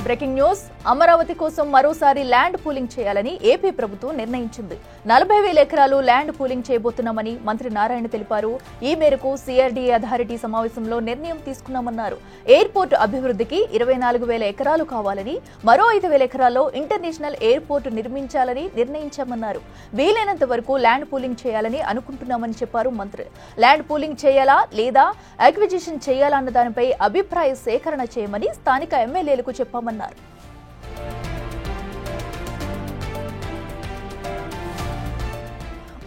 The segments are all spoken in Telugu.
Breaking news. అమరావతి కోసం మరోసారి ల్యాండ్ పూలింగ్ చేయాలని ఏపీ ప్రభుత్వం నిర్ణయించింది. 40,000 ఎకరాలు ల్యాండ్ పూలింగ్ చేయబోతున్నామని మంత్రి నారాయణ తెలిపారు. ఈ మేరకు సిఆర్డీఏ అథారిటీ సమావేశంలో నిర్ణయం తీసుకున్నామన్నారు. ఎయిర్పోర్ట్ అభివృద్ధికి 24,000 ఎకరాలు కావాలని, మరో 5,000 ఎకరాల్లో ఇంటర్నేషనల్ ఎయిర్పోర్ట్ నిర్మించాలని నిర్ణయించామన్నారు. వీలైనంత వరకు ల్యాండ్ పూలింగ్ చేయాలని అనుకుంటున్నామని చెప్పారు మంత్రి. ల్యాండ్ పూలింగ్ చేయాలా లేదా అక్విజిషన్ చేయాలా అన్న దానిపై అభిప్రాయ సేకరణ చేయమని స్థానిక ఎమ్మెల్యేలకు చెప్పామన్నారు.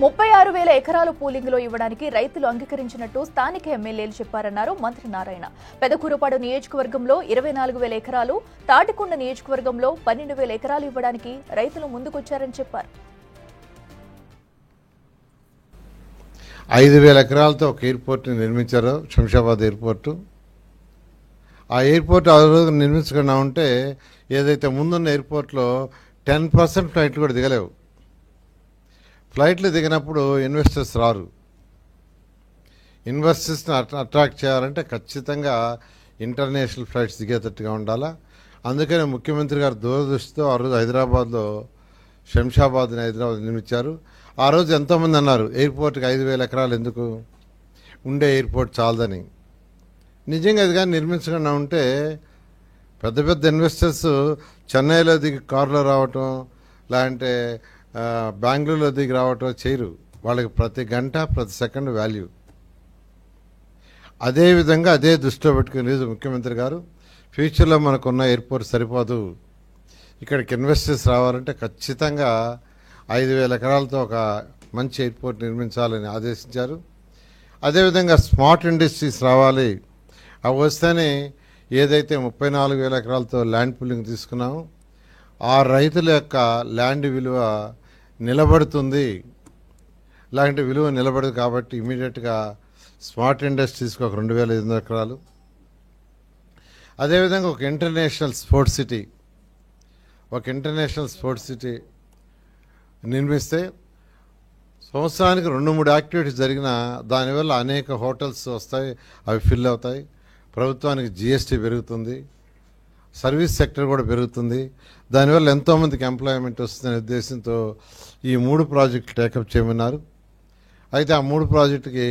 36,000 ఎకరాలు పూలింగ్ లో ఇవ్వడానికి రైతులు అంగీకరించినట్టు స్థానిక ఎమ్మెల్యేలు చెప్పారన్నారు మంత్రి నారాయణ. పెదకూరుపాడు నియోజకవర్గంలో 24,000 ఎకరాలు, తాటికొండ నియోజకవర్గంలో 12,000 ఎకరాలు ఇవ్వడానికి రైతులు ముందుకొచ్చారని చెప్పారు. 5,000 ఎకరాలతో ఒక ఎయిర్పోర్ట్ని నిర్మించారు, శంషాబాద్ ఎయిర్పోర్టు. ఆ ఎయిర్పోర్ట్ ఆ రోజు నిర్మించకుండా ఉంటే ఏదైతే ముందున్న ఎయిర్పోర్ట్లో 10% ఫ్లైట్లు కూడా దిగలేవు. ఫ్లైట్లు దిగినప్పుడు ఇన్వెస్టర్స్ రారు. ఇన్వెస్టర్స్ని అట్రాక్ట్ చేయాలంటే ఖచ్చితంగా ఇంటర్నేషనల్ ఫ్లైట్స్ దిగేటట్టుగా ఉండాలా. అందుకని ముఖ్యమంత్రి గారు దూరదృష్టితో ఆ రోజు హైదరాబాద్లో శంషాబాద్ని హైదరాబాద్ నిర్మించారు. ఆ రోజు ఎంతోమంది అన్నారు ఎయిర్పోర్ట్కి 5,000 ఎకరాలు ఎందుకు, ఉండే ఎయిర్పోర్ట్ చాలదని. నిజంగా అది కానీ నిర్మించకుండా ఉంటే పెద్ద పెద్ద ఇన్వెస్టర్స్ చెన్నైలో దిగి కారులో రావటం, లేదంటే బెంగళూరులో దిగి రావటం చేయరు. వాళ్ళకి ప్రతి గంట ప్రతి సెకండ్ వాల్యూ. అదేవిధంగా అదే దృష్టిలో పెట్టుకుని ముఖ్యమంత్రి గారు ఫ్యూచర్లో మనకున్న ఎయిర్పోర్ట్ సరిపోదు, ఇక్కడికి ఇన్వెస్టర్స్ రావాలంటే ఖచ్చితంగా 5,000 ఎకరాలతో ఒక మంచి ఎయిర్పోర్ట్ నిర్మించాలని ఆదేశించారు. అదేవిధంగా స్మార్ట్ ఇండస్ట్రీస్ రావాలి. అవి వస్తేనే ఏదైతే 34,000 ఎకరాలతో ల్యాండ్ పూలింగ్ తీసుకున్నామో ఆ రైతుల యొక్క ల్యాండ్ విలువ నిలబడుతుంది. ఇలాంటి విలువ నిలబడదు కాబట్టి ఇమీడియట్గా స్మార్ట్ ఇండస్ట్రీస్కి ఒక 2,500 ఎకరాలు. అదేవిధంగా ఒక ఇంటర్నేషనల్ స్పోర్ట్స్ సిటీ నిర్మిస్తే సంవత్సరానికి 2-3 యాక్టివిటీస్ జరిగినా దానివల్ల అనేక హోటల్స్ వస్తాయి, అవి ఫిల్ అవుతాయి. ప్రభుత్వానికి జిఎస్టీ పెరుగుతుంది, సర్వీస్ సెక్టర్ కూడా పెరుగుతుంది. దానివల్ల ఎంతోమందికి ఎంప్లాయ్మెంట్ వస్తుందనే ఉద్దేశంతో ఈ 3 ప్రాజెక్టులు టేకప్ చేయమన్నారు. అయితే ఆ 3 ప్రాజెక్టుకి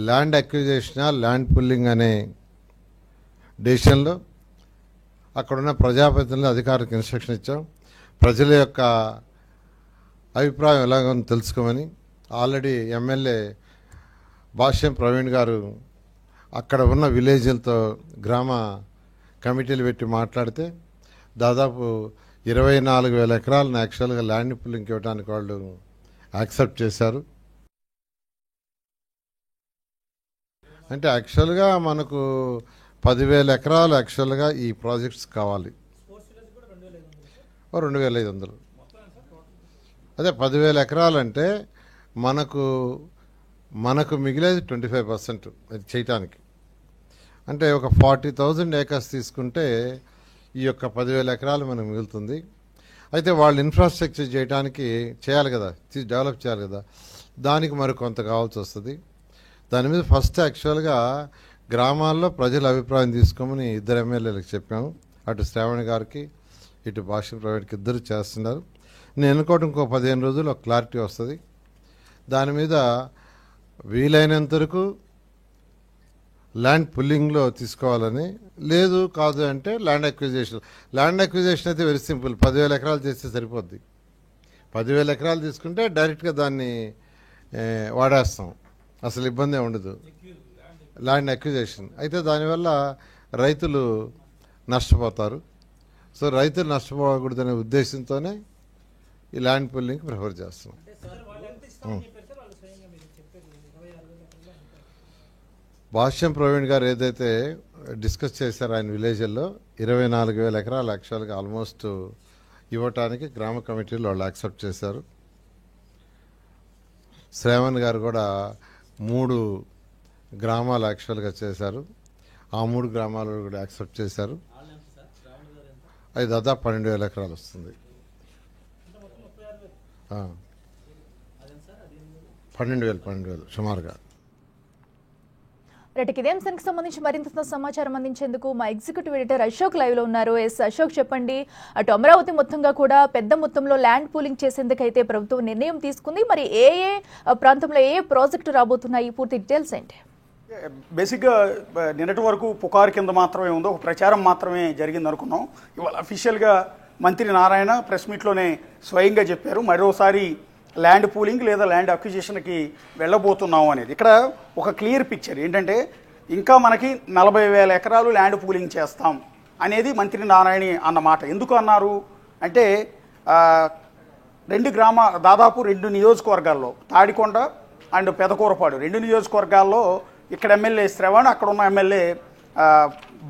ల్యాండ్ అక్విజిషన్, ల్యాండ్ పుల్లింగ్ అనే డెసిషన్లో అక్కడున్న ప్రజాప్రతినిధులు అధికారులకు ఇన్స్ట్రక్షన్ ఇచ్చాం. ప్రజల యొక్క అభిప్రాయం ఎలాగో తెలుసుకోమని. ఆల్రెడీ ఎమ్మెల్యే భాష్యం ప్రవీణ్ గారు అక్కడ ఉన్న విలేజ్లతో గ్రామ కమిటీలు పెట్టి మాట్లాడితే దాదాపు 24,000 ఎకరాలను యాక్చువల్గా ల్యాండ్ పుల్లింగ్ ఇవ్వడానికి వాళ్ళు యాక్సెప్ట్ చేశారు. అంటే యాక్చువల్గా మనకు 10,000 ఎకరాలు యాక్చువల్గా ఈ ప్రాజెక్ట్స్ కావాలి. 2,500. అదే 10,000 ఎకరాలు అంటే మనకు మిగిలేది 25% అది చేయటానికి. అంటే ఒక 40,000 ఏకర్స్ తీసుకుంటే ఈ యొక్క 10,000 ఎకరాలు మనకు మిగులుతుంది. అయితే వాళ్ళు ఇన్ఫ్రాస్ట్రక్చర్ చేయడానికి చేయాలి కదా, డెవలప్ చేయాలి కదా, దానికి మరి కొంత కావాల్సి వస్తుంది. దాని మీద ఫస్ట్ యాక్చువల్గా గ్రామాల్లో ప్రజల అభిప్రాయం తీసుకోమని 2 ఎమ్మెల్యేలకు చెప్పాము. అటు శ్రావణ్ గారికి ఇటు భాష్యం ప్రైవేట్కి 2 చేస్తున్నారు. నేను అనుకోవడం ఇంకో 15 రోజుల్లో క్లారిటీ వస్తుంది. దాని మీద వీలైనంత వరకు ల్యాండ్ పుల్లింగ్లో తీసుకోవాలని, లేదు కాదు అంటే ల్యాండ్ అక్విజిషన్ అయితే వెరీ సింపుల్. 10,000 ఎకరాలు చేస్తే సరిపోద్ది. 10,000 ఎకరాలు తీసుకుంటే డైరెక్ట్గా దాన్ని వాడేస్తాం, అసలు ఇబ్బంది ఉండదు. ల్యాండ్ అక్విజిషన్ అయితే దానివల్ల రైతులు నష్టపోతారు. సో రైతులు నష్టపోకూడదనే ఉద్దేశంతోనే ఈ ల్యాండ్ పుల్లింగ్ ప్రిఫర్ చేస్తున్నాం. భాష్యం ప్రవీణ్ గారు ఏదైతే డిస్కస్ చేశారో ఆయన విలేజ్లో 24,000 ఎకరాలు యాక్చువల్గా ఆల్మోస్ట్ ఇవ్వటానికి గ్రామ కమిటీలు వాళ్ళు యాక్సెప్ట్ చేశారు. శ్రావణ్ గారు కూడా 3 గ్రామాలు యాక్చువల్గా చేశారు. ఆ 3 గ్రామాలు కూడా యాక్సెప్ట్ చేశారు. అది దాదాపు 12,000 ఎకరాలు వస్తుంది. 12,000 సుమారుగా. రైట్, ఇదే అంశానికి సంబంధించి మరింత సమాచారం అందించేందుకు మా ఎగ్జిక్యూటివ్ ఎడిటర్ అశోక్ లైవ్ లో ఉన్నారు. అశోక్, చెప్పండి, అటు అమరావతి మొత్తంగా కూడా పెద్ద మొత్తంలో ల్యాండ్ పూలింగ్ చేసేందుకైతే ప్రభుత్వం నిర్ణయం తీసుకుంది. మరి ఏ ప్రాంతంలో ఏ ప్రాజెక్టు రాబోతున్నాయి, పూర్తి డీటెయిల్స్ ఏంటి? బేసిక్గా నిన్నటి వరకు పుకారు కింద మాత్రమే ఉందో, ఒక ప్రచారం మాత్రమే జరిగింది అనుకున్నాం. ఇవాళ అఫీషియల్గా మంత్రి నారాయణ ప్రెస్ మీట్లోనే స్వయంగా చెప్పారు మరోసారి ల్యాండ్ పూలింగ్ లేదా ల్యాండ్ అక్విజిషన్కి వెళ్ళబోతున్నాం అనేది. ఇక్కడ ఒక క్లియర్ పిక్చర్ ఏంటంటే, ఇంకా మనకి 40,000 ఎకరాలు ల్యాండ్ పూలింగ్ చేస్తాం అనేది మంత్రి నారాయణ అన్నమాట. ఎందుకు అన్నారు అంటే, దాదాపు 2 నియోజకవర్గాల్లో, తాడికొండ అండ్ పెదకూరపాడు 2 నియోజకవర్గాల్లో ఇక్కడ ఎమ్మెల్యే శ్రవణ్, అక్కడ ఉన్న ఎమ్మెల్యే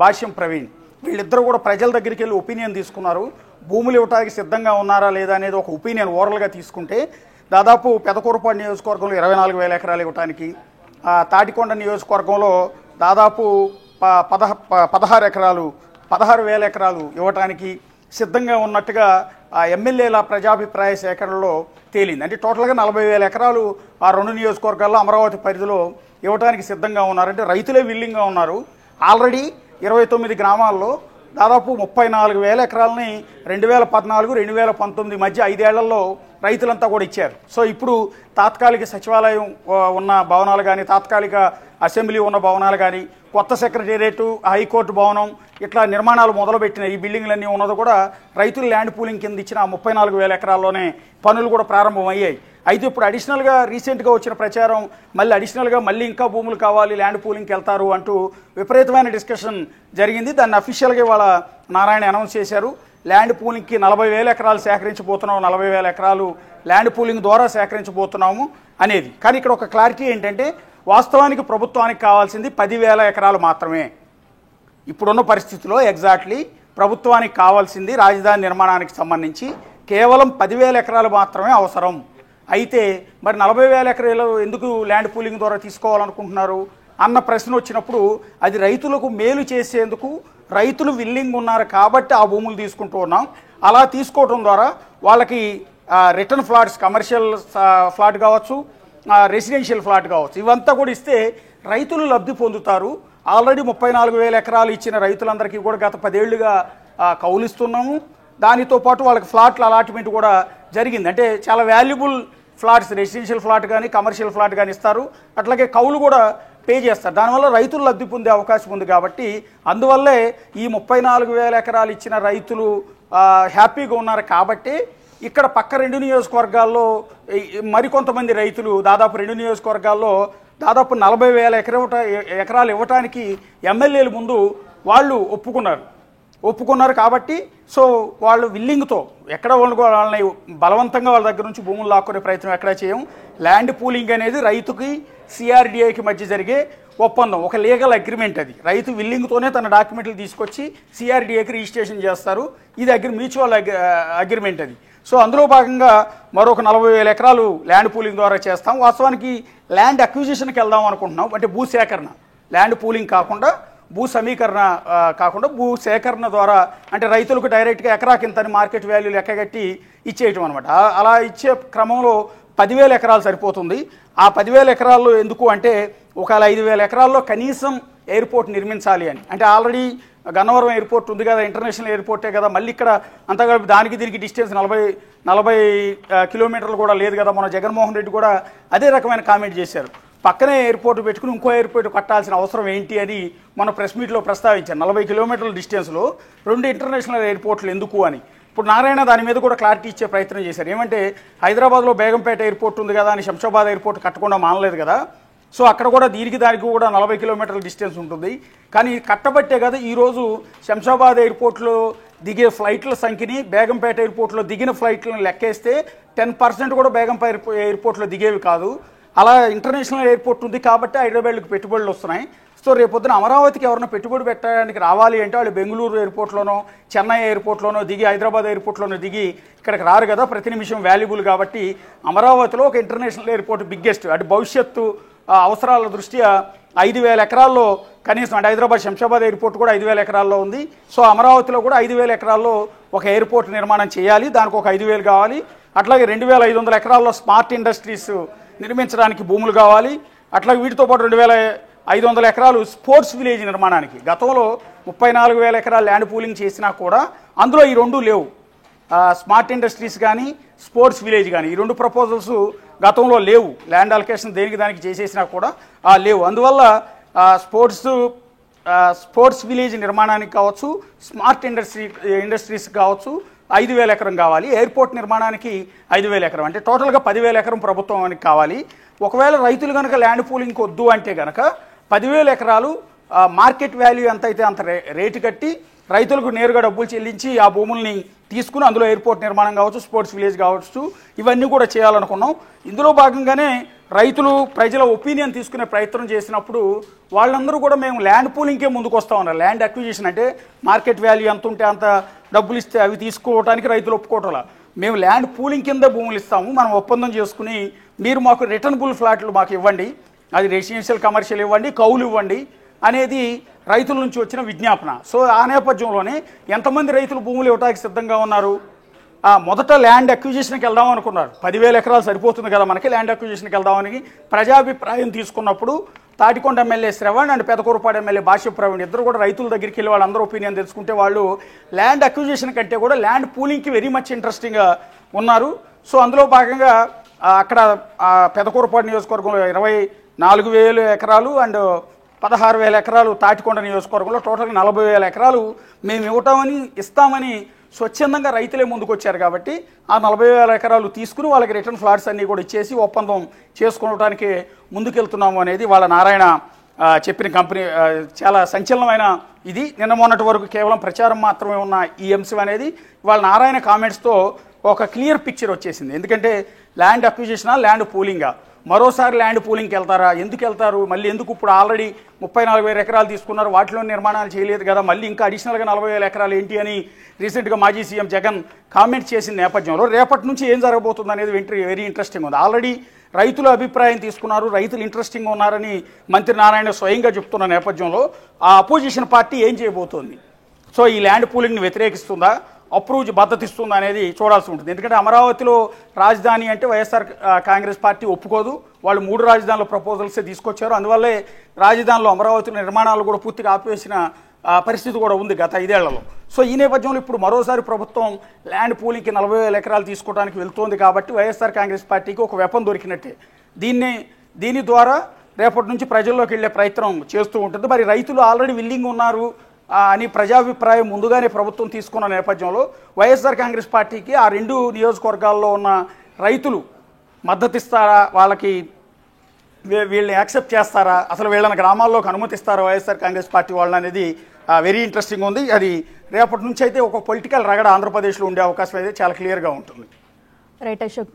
భాష్యం ప్రవీణ్, వీళ్ళిద్దరూ కూడా ప్రజల దగ్గరికి వెళ్ళి ఒపీనియన్ తీసుకున్నారు. భూములు ఇవ్వడానికి సిద్ధంగా ఉన్నారా లేదా అనేది ఒక ఒపీనియన్ ఓవరాల్గా తీసుకుంటే, దాదాపు పెదకూరపాడు నియోజకవర్గంలో 24,000 ఎకరాలు ఇవ్వటానికి, తాటికొండ నియోజకవర్గంలో దాదాపు 16,000 ఎకరాలు ఇవ్వటానికి సిద్ధంగా ఉన్నట్టుగా ఎమ్మెల్యేల ప్రజాభిప్రాయ సేకరణలో తేలింది. అంటే టోటల్గా 40,000 ఎకరాలు ఆ 2 నియోజకవర్గాల్లో అమరావతి పరిధిలో ఇవ్వడానికి సిద్ధంగా ఉన్నారంటే రైతులే విల్లింగ్గా ఉన్నారు. ఆల్రెడీ 29 గ్రామాల్లో దాదాపు 34,000 ఎకరాలని 2014, 2019 మధ్య 5 ఏళ్లలో రైతులంతా కూడా ఇచ్చారు. సో ఇప్పుడు తాత్కాలిక సచివాలయం ఉన్న భవనాలు కానీ, తాత్కాలిక అసెంబ్లీ ఉన్న భవనాలు కానీ, కొత్త సెక్రటేరియట్, హైకోర్టు భవనం, ఇట్లా నిర్మాణాలు మొదలుపెట్టిన ఈ బిల్డింగ్లన్నీ ఉన్నది కూడా రైతులు ల్యాండ్ పూలింగ్ కింద ఇచ్చిన 34,000 ఎకరాల్లోనే పనులు కూడా ప్రారంభమయ్యాయి. అయితే ఇప్పుడు అడిషనల్గా రీసెంట్గా వచ్చిన ప్రచారం మళ్ళీ ఇంకా భూములు కావాలి, ల్యాండ్ పూలింగ్కి వెళ్తారు అంటూ విపరీతమైన డిస్కషన్ జరిగింది. దాన్ని అఫీషియల్గా ఇవాళ నారాయణ అనౌన్స్ చేశారు. ల్యాండ్ పూలింగ్కి 40,000 ఎకరాలు సేకరించబోతున్నాము, 40,000 ఎకరాలు ల్యాండ్ పూలింగ్ ద్వారా సేకరించబోతున్నాము అనేది. కానీ ఇక్కడ ఒక క్లారిటీ ఏంటంటే, వాస్తవానికి ప్రభుత్వానికి కావాల్సింది 10,000 ఎకరాలు మాత్రమే. ఇప్పుడున్న పరిస్థితిలో ఎగ్జాక్ట్లీ ప్రభుత్వానికి కావాల్సింది రాజధాని నిర్మాణానికి సంబంధించి కేవలం 10,000 ఎకరాలు మాత్రమే అవసరం. అయితే మరి 40,000 ఎకరాలు ఎందుకు ల్యాండ్ పూలింగ్ ద్వారా తీసుకోవాలనుకుంటున్నారు అన్న ప్రశ్న వచ్చినప్పుడు, అది రైతులకు మేలు చేసేందుకు రైతులు విల్లింగ్ ఉన్నారు కాబట్టి ఆ భూములు తీసుకుంటూ ఉన్నాం. అలా తీసుకోవడం ద్వారా వాళ్ళకి రిటర్న్ ఫ్లాట్స్, కమర్షియల్ ఫ్లాట్ కావచ్చు, రెసిడెన్షియల్ ఫ్లాట్ కావచ్చు, ఇవంతా కూడా ఇస్తే రైతులు లబ్ధి పొందుతారు. ఆల్రెడీ 34,000 ఎకరాలు ఇచ్చిన రైతులందరికీ కూడా గత 10 ఏళ్లుగా కౌలిస్తున్నాము. దానితో పాటు వాళ్ళకి ఫ్లాట్ల అలాట్మెంట్ కూడా జరిగింది. అంటే చాలా వాల్యుబుల్ ఫ్లాట్స్, రెసిడెన్షియల్ ఫ్లాట్ కానీ, కమర్షియల్ ఫ్లాట్ కానీ ఇస్తారు. అట్లాగే కౌలు కూడా పే చేస్తారు. దానివల్ల రైతులు లబ్ధి పొందే అవకాశం ఉంది. కాబట్టి అందువల్లే ఈ 34,000 ఎకరాలు ఇచ్చిన రైతులు హ్యాపీగా ఉన్నారు. కాబట్టి ఇక్కడ పక్క 2 నియోజకవర్గాల్లో మరికొంతమంది రైతులు దాదాపు 2 నియోజకవర్గాల్లో దాదాపు 40,000 ఎకరాలు ఇవ్వటానికి ఎమ్మెల్యేల ముందు వాళ్ళు ఒప్పుకున్నారు. కాబట్టి సో వాళ్ళు విల్లింగ్తో ఎక్కడ వాళ్ళని బలవంతంగా వాళ్ళ దగ్గర నుంచి భూములు లాక్కునే ప్రయత్నం ఎక్కడా చేయం. ల్యాండ్ పూలింగ్ అనేది రైతుకి సిఆర్డిఐకి మధ్య జరిగే ఒప్పందం, ఒక లీగల్ అగ్రిమెంట్. అది రైతు విల్లింగ్తోనే తన డాక్యుమెంట్లు తీసుకొచ్చి సిఆర్డిఐకి రిజిస్ట్రేషన్ చేస్తారు. ఇది మ్యూచువల్ అగ్రిమెంట్ అది. సో అందులో భాగంగా మరొక 40,000 ఎకరాలు ల్యాండ్ పూలింగ్ ద్వారా చేస్తాం. వాస్తవానికి ల్యాండ్ అక్విజిషన్కి వెళ్దాం అనుకుంటున్నాం. అంటే భూసేకరణ, ల్యాండ్ పూలింగ్ కాకుండా భూ సమీకరణ కాకుండా భూ సేకరణ ద్వారా, అంటే రైతులకు డైరెక్ట్గా ఎకరాకింతని మార్కెట్ వాల్యూ లెక్కగట్టి ఇచ్చేయటం అనమాట. అలా ఇచ్చే క్రమంలో 10,000 ఎకరాలు సరిపోతుంది. ఆ 10,000 ఎకరాల్లో ఎందుకు అంటే, ఒకవేళ 5,000 ఎకరాల్లో కనీసం ఎయిర్పోర్ట్ నిర్మించాలి అని. అంటే ఆల్రెడీ గన్నవరం ఎయిర్పోర్ట్ ఉంది కదా, ఇంటర్నేషనల్ ఎయిర్పోర్టే కదా, మళ్ళీ ఇక్కడ అంతగా దానికి దీనికి డిస్టెన్స్ 40 కిలోమీటర్లు కూడా లేదు కదా. మన జగన్మోహన్ రెడ్డి కూడా అదే రకమైన కామెంట్ చేశారు. పక్కనే ఎయిర్పోర్ట్ పెట్టుకుని ఇంకో ఎయిర్పోర్ట్ కట్టాల్సిన అవసరం ఏంటి అని మన ప్రెస్ మీట్లో ప్రస్తావించారు. 40 కిలోమీటర్ల డిస్టెన్స్లో 2 ఇంటర్నేషనల్ ఎయిర్పోర్ట్లు ఎందుకు అని. ఇప్పుడు నారాయణ దాని మీద కూడా క్లారిటీ ఇచ్చే ప్రయత్నం చేశారు. ఏమంటే, హైదరాబాద్లో బేగంపేట ఎయిర్పోర్ట్ ఉంది కదా అని శంషాబాద్ ఎయిర్పోర్ట్ కట్టకుండా మానలేదు కదా. సో అక్కడ కూడా దానికి కూడా 40 కిలోమీటర్ల డిస్టెన్స్ ఉంటుంది. కానీ కట్టబట్టే కదా ఈరోజు శంషాబాద్ ఎయిర్పోర్ట్లో దిగే ఫ్లైట్ల సంఖ్యని బేగంపేట ఎయిర్పోర్ట్లో దిగిన ఫ్లైట్లను లెక్కేస్తే 10% కూడా బేగంపేట ఎయిర్పోర్ట్లో దిగేవి కాదు. అలా ఇంటర్నేషనల్ ఎయిర్పోర్ట్ ఉంది కాబట్టి హైదరాబాద్కి పెట్టుబడులు వస్తున్నాయి. సో రేపొద్దున అమరావతికి ఎవరైనా పెట్టుబడి పెట్టడానికి రావాలి అంటే వాళ్ళు బెంగళూరు ఎయిర్పోర్ట్లోనో, చెన్నై ఎయిర్పోర్ట్లోనో దిగి, హైదరాబాద్ ఎయిర్పోర్ట్లోనో దిగి ఇక్కడికి రారు కదా. ప్రతి నిమిషం వాల్యుబుల్ కాబట్టి అమరావతిలో ఒక ఇంటర్నేషనల్ ఎయిర్పోర్ట్ బిగ్గెస్ట్. అటు భవిష్యత్తు అవసరాల దృష్ట్యా 5,000 ఎకరాల్లో కనీసం, అంటే హైదరాబాద్ శంషాబాద్ ఎయిర్పోర్ట్ కూడా 5,000 ఎకరాల్లో ఉంది. సో అమరావతిలో కూడా 5,000 ఎకరాల్లో ఒక ఎయిర్పోర్ట్ నిర్మాణం చేయాలి. దానికి ఒక 5,000 కావాలి. అట్లాగే 2,500 ఎకరాల్లో స్మార్ట్ ఇండస్ట్రీస్ నిర్మించడానికి భూములు కావాలి. అట్లాగే వీటితో పాటు 500 ఎకరాలు స్పోర్ట్స్ విలేజ్ నిర్మాణానికి. గతంలో 34,000 ఎకరాలు ల్యాండ్ పూలింగ్ చేసినా కూడా అందులో ఈ రెండు లేవు. స్మార్ట్ ఇండస్ట్రీస్ కానీ స్పోర్ట్స్ విలేజ్ కానీ ఈ రెండు ప్రపోజల్స్ గతంలో లేవు. ల్యాండ్ అలొకేషన్ దేనికి దానికి చేసేసినా కూడా లేవు. అందువల్ల స్పోర్ట్స్ విలేజ్ నిర్మాణానికి కావచ్చు, స్మార్ట్ ఇండస్ట్రీస్ కావచ్చు 5,000 ఎకరం కావాలి. ఎయిర్పోర్ట్ నిర్మాణానికి 5,000 ఎకరం, అంటే టోటల్గా 10,000 ఎకరం ప్రభుత్వానికి కావాలి. ఒకవేళ రైతులు కనుక ల్యాండ్ పూలింగ్కి వద్దు అంటే కనుక 10,000 ఎకరాలు మార్కెట్ వాల్యూ ఎంత అయితే అంత రేటు కట్టి రైతులకు నేరుగా డబ్బులు చెల్లించి ఆ భూముల్ని తీసుకుని అందులో ఎయిర్పోర్ట్ నిర్మాణం కావచ్చు, స్పోర్ట్స్ విలేజ్ కావచ్చు, ఇవన్నీ కూడా చేయాలనుకున్నాం. ఇందులో భాగంగానే రైతులు ప్రజల ఒపీనియన్ తీసుకునే ప్రయత్నం చేసినప్పుడు వాళ్ళందరూ కూడా మేము ల్యాండ్ పూలింగ్కే ముందుకు వస్తా ఉన్నారు. ల్యాండ్ అక్విజిషన్ అంటే మార్కెట్ వాల్యూ ఎంత ఉంటే అంత డబ్బులు ఇస్తే అవి తీసుకోవడానికి రైతులు ఒప్పుకోవటంలా. మేము ల్యాండ్ పూలింగ్ కింద భూములు ఇస్తాము, మనం ఒప్పందం చేసుకుని మీరు మాకు రిటర్నబుల్ ఫ్లాట్లు మాకు ఇవ్వండి, అది రెసిడెన్షియల్ కమర్షియల్ ఇవ్వండి, కౌలు ఇవ్వండి అనేది రైతుల నుంచి వచ్చిన విజ్ఞాపన. సో ఆ నేపథ్యంలోనే ఎంతమంది రైతులు భూములు ఇవ్వడానికి సిద్ధంగా ఉన్నారు? మొదట ల్యాండ్ అక్విజిషన్కి వెళ్దాం అనుకున్నారు. 10,000 ఎకరాలు సరిపోతుంది కదా మనకి, ల్యాండ్ అక్విజిషన్కి వెళ్దామని ప్రజాభిప్రాయం తీసుకున్నప్పుడు Tadikonda MLA Shravan and Pedakurapadu MLA Bhashya Praveen ఇద్దరు కూడా రైతుల దగ్గరికి వెళ్ళి వాళ్ళందరూ ఒపీనియన్ తెలుసుకుంటే వాళ్ళు ల్యాండ్ అక్విజిషన్ కంటే కూడా ల్యాండ్ పూలింగ్కి వెరీ మచ్ ఇంట్రెస్టింగ్గా ఉన్నారు. సో అందులో భాగంగా అక్కడ పెదకూరుపాడు నియోజకవర్గంలో 24,000 ఎకరాలు అండ్ 16,000 ఎకరాలు తాటికొండ నియోజకవర్గంలో టోటల్గా 40,000 ఎకరాలు మేము ఇస్తామని స్వచ్ఛందంగా రైతులే ముందుకు వచ్చారు. కాబట్టి ఆ 40,000 ఎకరాలు తీసుకుని వాళ్ళకి రిటర్న్ ఫ్లాట్స్ అన్నీ కూడా ఇచ్చేసి ఒప్పందం చేసుకోవడానికి ముందుకెళ్తున్నాము అనేది వాళ్ళ నారాయణ చెప్పిన కంపెనీ. చాలా సంచలనమైన ఇది. నిన్న మొన్నటి వరకు కేవలం ప్రచారం మాత్రమే ఉన్న ఈ అంశం అనేది వాళ్ళ నారాయణ కామెంట్స్తో ఒక క్లియర్ పిక్చర్ వచ్చేసింది. ఎందుకంటే ల్యాండ్ అక్విజిషనా, ల్యాండ్ పూలింగా, మరోసారి ల్యాండ్ పూలింగ్కి వెళ్తారా, ఎందుకు వెళ్తారు, మళ్ళీ ఎందుకు? ఇప్పుడు ఆల్రెడీ 34,000 ఎకరాలు తీసుకున్నారు, వాటిలో నిర్మాణాలు చేయలేదు కదా, మళ్ళీ ఇంకా అడిషనల్గా 40,000 ఎకరాలు ఏంటి అని రీసెంట్గా మాజీ సీఎం జగన్ కామెంట్ చేసిన నేపథ్యంలో రేపటి నుంచి ఏం జరగబోతుంది అనేది వెరీ ఇంట్రెస్టింగ్ ఉంది. ఆల్రెడీ రైతుల అభిప్రాయం తీసుకున్నారు, రైతులు ఇంట్రెస్టింగ్ ఉన్నారని మంత్రి నారాయణ స్వయంగా చెప్తున్న నేపథ్యంలో ఆ అపోజిషన్ పార్టీ ఏం చేయబోతోంది? సో ఈ ల్యాండ్ పూలింగ్ని వ్యతిరేకిస్తుందా, అప్రూవ్ మద్దతిస్తుందా అనేది చూడాల్సి ఉంటుంది. ఎందుకంటే అమరావతిలో రాజధాని అంటే వైఎస్ఆర్ కాంగ్రెస్ పార్టీ ఒప్పుకోదు. వాళ్ళు 3 రాజధానుల ప్రపోజల్సే తీసుకొచ్చారు. అందువల్లే రాజధానిలో అమరావతి నిర్మాణాలు కూడా పూర్తిగా ఆపివేసిన పరిస్థితి కూడా ఉంది గత 5 ఏళ్లలో. సో ఈ నేపథ్యంలో ఇప్పుడు మరోసారి ప్రభుత్వం ల్యాండ్ పూలింగ్కి 40,000 ఎకరాలు తీసుకోవడానికి వెళ్తోంది. కాబట్టి వైఎస్ఆర్ కాంగ్రెస్ పార్టీకి ఒక వెపన్ దొరికినట్టే. దీని ద్వారా రేపటి నుంచి ప్రజల్లోకి వెళ్లే ప్రయత్నం చేస్తూ ఉంటుంది. మరి రైతులు ఆల్రెడీ విల్లింగ్ ఉన్నారు అని ప్రజాభిప్రాయం ముందుగానే ప్రభుత్వం తీసుకున్న నేపథ్యంలో వైఎస్ఆర్ కాంగ్రెస్ పార్టీకి ఆ 2 నియోజకవర్గాల్లో ఉన్న రైతులు మద్దతిస్తారా, వాళ్ళకి వీళ్ళని యాక్సెప్ట్ చేస్తారా, అసలు వీళ్ళని గ్రామాల్లోకి అనుమతిస్తారా వైఎస్ఆర్ కాంగ్రెస్ పార్టీ వాళ్ళని అనేది వెరీ ఇంట్రెస్టింగ్ ఉంది. అది రేపటి నుంచి అయితే ఒక పొలిటికల్ రగడ ఆంధ్రప్రదేశ్లో ఉండే అవకాశం అయితే చాలా క్లియర్గా ఉంటుంది. రైట్ అశోక్.